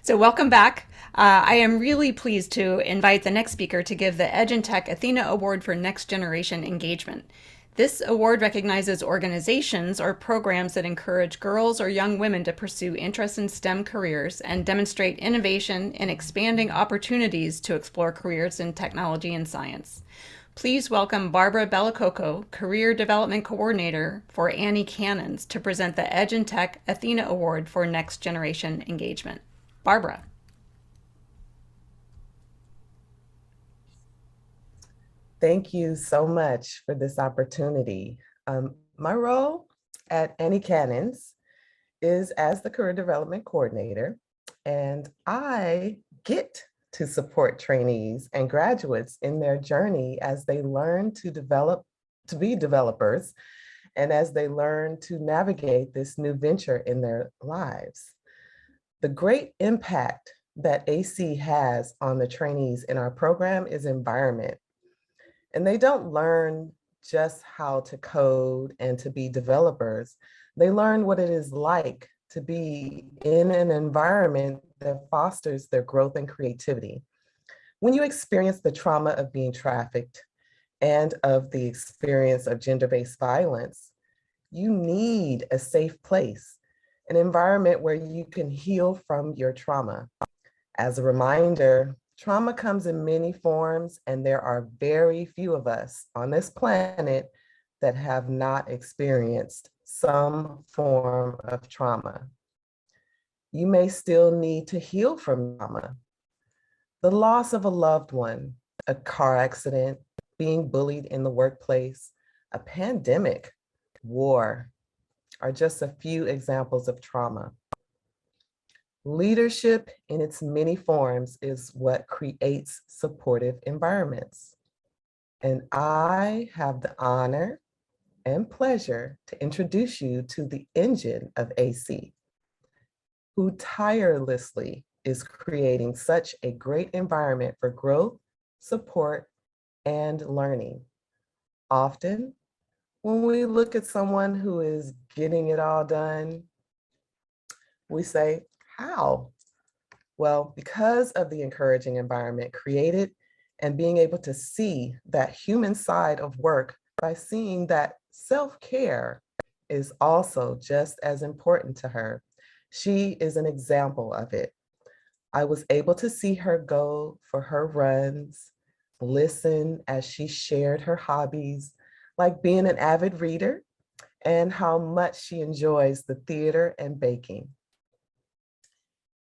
So welcome back. I am really pleased to invite the next speaker to give the Edge in Tech Athena Award for Next Generation Engagement. This award recognizes organizations or programs that encourage girls or young women to pursue interests in STEM careers and demonstrate innovation in expanding opportunities to explore careers in technology and science. Please welcome Barbara Coco, Career Development Coordinator for AnnieCannons, to present the Edge in Tech Athena Award for Next Generation Engagement. Barbara. Thank you so much for this opportunity. My role at AnnieCannons is as the Career Development Coordinator, and I get to support trainees and graduates in their journey as they learn to be developers, and as they learn to navigate this new venture in their lives. The great impact that AC has on the trainees in our program is environment. And they don't learn just how to code and to be developers. They learn what it is like to be in an environment that fosters their growth and creativity. When you experience the trauma of being trafficked and of the experience of gender-based violence, you need a safe place, an environment where you can heal from your trauma. As a reminder, trauma comes in many forms, and there are very few of us on this planet that have not experienced some form of trauma. You may still need to heal from trauma. The loss of a loved one, a car accident, being bullied in the workplace, a pandemic, war, are just a few examples of trauma. Leadership in its many forms is what creates supportive environments. And I have the honor and pleasure to introduce you to the engine of AC, who tirelessly is creating such a great environment for growth, support, and learning. Often, when we look at someone who is getting it all done, we say, how? Well, because of the encouraging environment created and being able to see that human side of work by seeing that self-care is also just as important to her. She is an example of it. I was able to see her go for her runs, listen as she shared her hobbies, like being an avid reader, and how much she enjoys the theater and baking.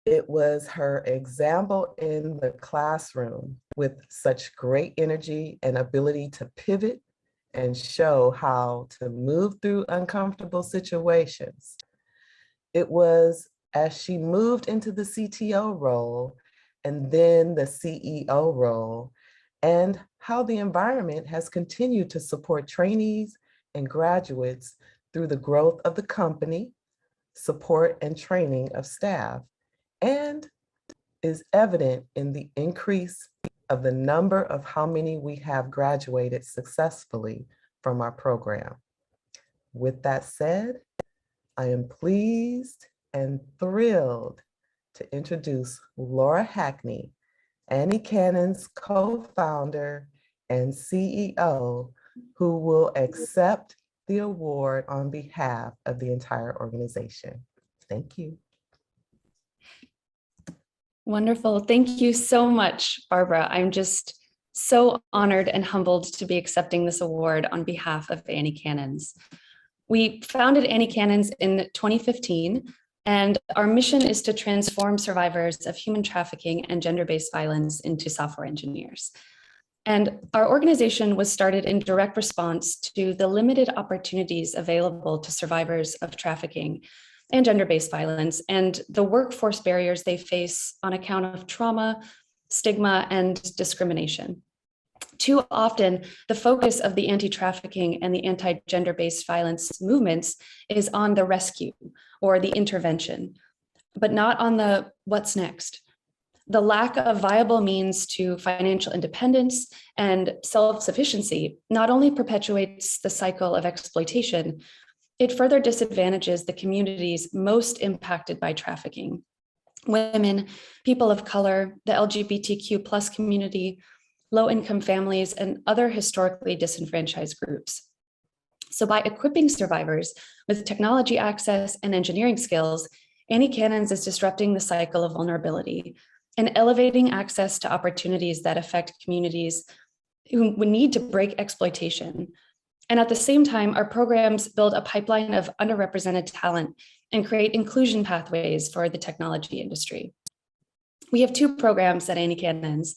It was her example in the classroom with such great energy and ability to pivot and show how to move through uncomfortable situations. It was as she moved into the CTO role and then the CEO role, and how the environment has continued to support trainees and graduates through the growth of the company, support and training of staff, and is evident in the increase of the number of how many we have graduated successfully from our program. With that said, I am pleased and thrilled to introduce Laura Hackney, AnnieCannons co-founder and CEO, who will accept the award on behalf of the entire organization. Thank you. Wonderful. Thank you so much, Barbara. I'm just so honored and humbled to be accepting this award on behalf of AnnieCannons. We founded AnnieCannons in 2015, and our mission is to transform survivors of human trafficking and gender-based violence into software engineers. And our organization was started in direct response to the limited opportunities available to survivors of trafficking and gender-based violence, and the workforce barriers they face on account of trauma, stigma, and discrimination. Too often, the focus of the anti-trafficking and the anti-gender-based violence movements is on the rescue or the intervention, but not on the what's next. The lack of viable means to financial independence and self-sufficiency not only perpetuates the cycle of exploitation, it further disadvantages the communities most impacted by trafficking, women, people of color, the LGBTQ plus community, low-income families, and other historically disenfranchised groups. So by equipping survivors with technology access and engineering skills, AnnieCannons is disrupting the cycle of vulnerability and elevating access to opportunities that affect communities who would need to break exploitation. And at the same time, our programs build a pipeline of underrepresented talent and create inclusion pathways for the technology industry. We have two programs at AnnieCannons.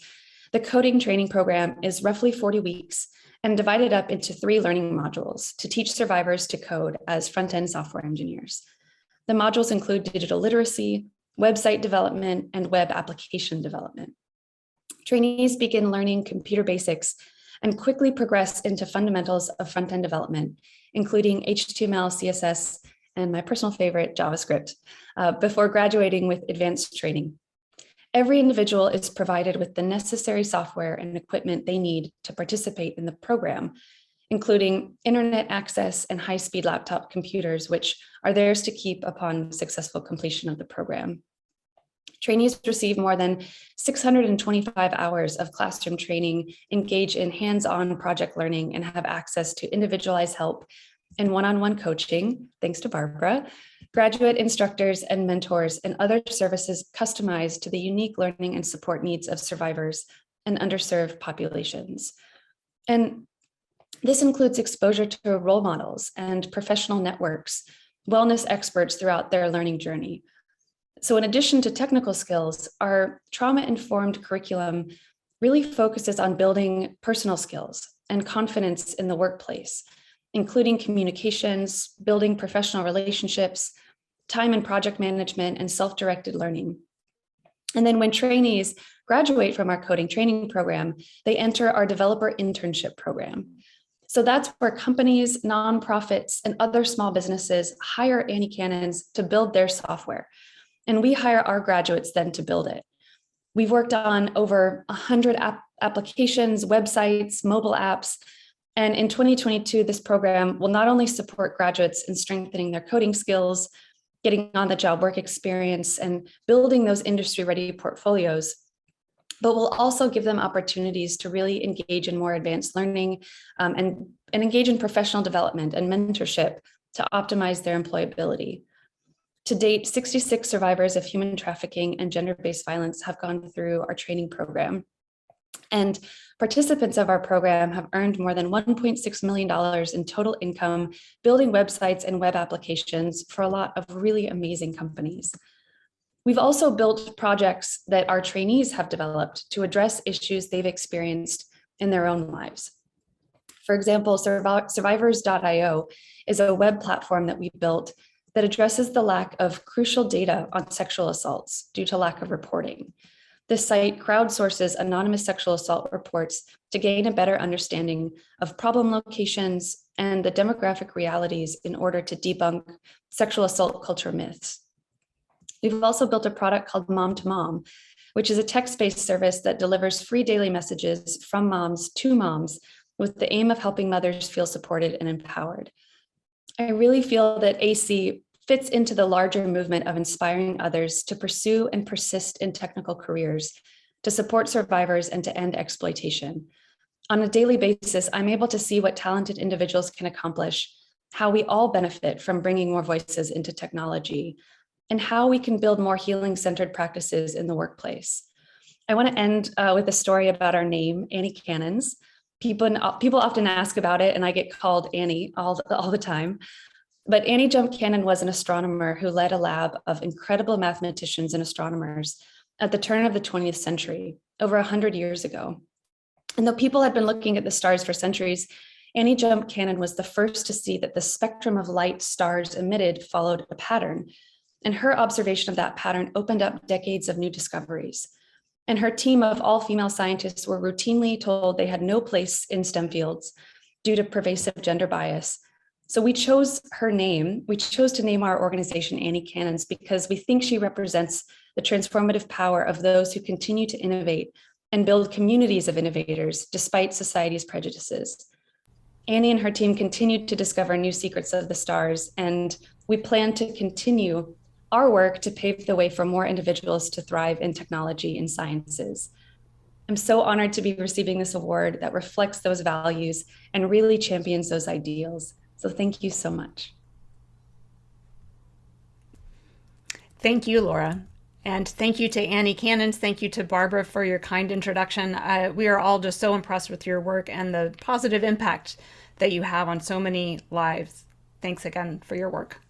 The coding training program is roughly 40 weeks and divided up into 3 learning modules to teach survivors to code as front-end software engineers. The modules include digital literacy, website development, and web application development. Trainees begin learning computer basics and quickly progress into fundamentals of front-end development, including HTML, CSS, and my personal favorite, JavaScript, before graduating with advanced training. Every individual is provided with the necessary software and equipment they need to participate in the program, including internet access and high-speed laptop computers, which are theirs to keep upon successful completion of the program. Trainees receive more than 625 hours of classroom training, engage in hands-on project learning, and have access to individualized help and one-on-one coaching, thanks to Barbara, graduate instructors and mentors, and other services customized to the unique learning and support needs of survivors and underserved populations. And this includes exposure to role models and professional networks, wellness experts throughout their learning journey. So in addition to technical skills, our trauma-informed curriculum really focuses on building personal skills and confidence in the workplace, including communications, building professional relationships, time and project management, and self-directed learning. And then when trainees graduate from our coding training program, they enter our developer internship program. So that's where companies, nonprofits, and other small businesses hire AnnieCannons to build their software. And we hire our graduates then to build it. We've worked on over 100 applications, websites, mobile apps. And in 2022, this program will not only support graduates in strengthening their coding skills, getting on the job work experience, and building those industry-ready portfolios, but will also give them opportunities to really engage in more advanced learning and engage in professional development and mentorship to optimize their employability. To date, 66 survivors of human trafficking and gender-based violence have gone through our training program. And participants of our program have earned more than $1.6 million in total income, building websites and web applications for a lot of really amazing companies. We've also built projects that our trainees have developed to address issues they've experienced in their own lives. For example, survivors.io is a web platform that we built that addresses the lack of crucial data on sexual assaults due to lack of reporting. This site crowdsources anonymous sexual assault reports to gain a better understanding of problem locations and the demographic realities in order to debunk sexual assault culture myths. We've also built a product called Mom to Mom, which is a text-based service that delivers free daily messages from moms to moms with the aim of helping mothers feel supported and empowered. I really feel that AC fits into the larger movement of inspiring others to pursue and persist in technical careers, to support survivors and to end exploitation. On a daily basis, I'm able to see what talented individuals can accomplish, how we all benefit from bringing more voices into technology, and how we can build more healing-centered practices in the workplace. I want to end with a story about our name, AnnieCannons. People often ask about it, and I get called Annie all the time. But Annie Jump Cannon was an astronomer who led a lab of incredible mathematicians and astronomers at the turn of the 20th century, over 100 years ago. And though people had been looking at the stars for centuries, Annie Jump Cannon was the first to see that the spectrum of light stars emitted followed a pattern. And her observation of that pattern opened up decades of new discoveries. And her team of all-female scientists were routinely told they had no place in STEM fields due to pervasive gender bias. So we chose her name. We chose to name our organization AnnieCannons because we think she represents the transformative power of those who continue to innovate and build communities of innovators despite society's prejudices. Annie and her team continued to discover new secrets of the stars, and we plan to continue our work to pave the way for more individuals to thrive in technology and sciences. I'm so honored to be receiving this award that reflects those values and really champions those ideals. So thank you so much. Thank you, Laura. And thank you to AnnieCannons. Thank you to Barbara for your kind introduction. We are all just so impressed with your work and the positive impact that you have on so many lives. Thanks again for your work.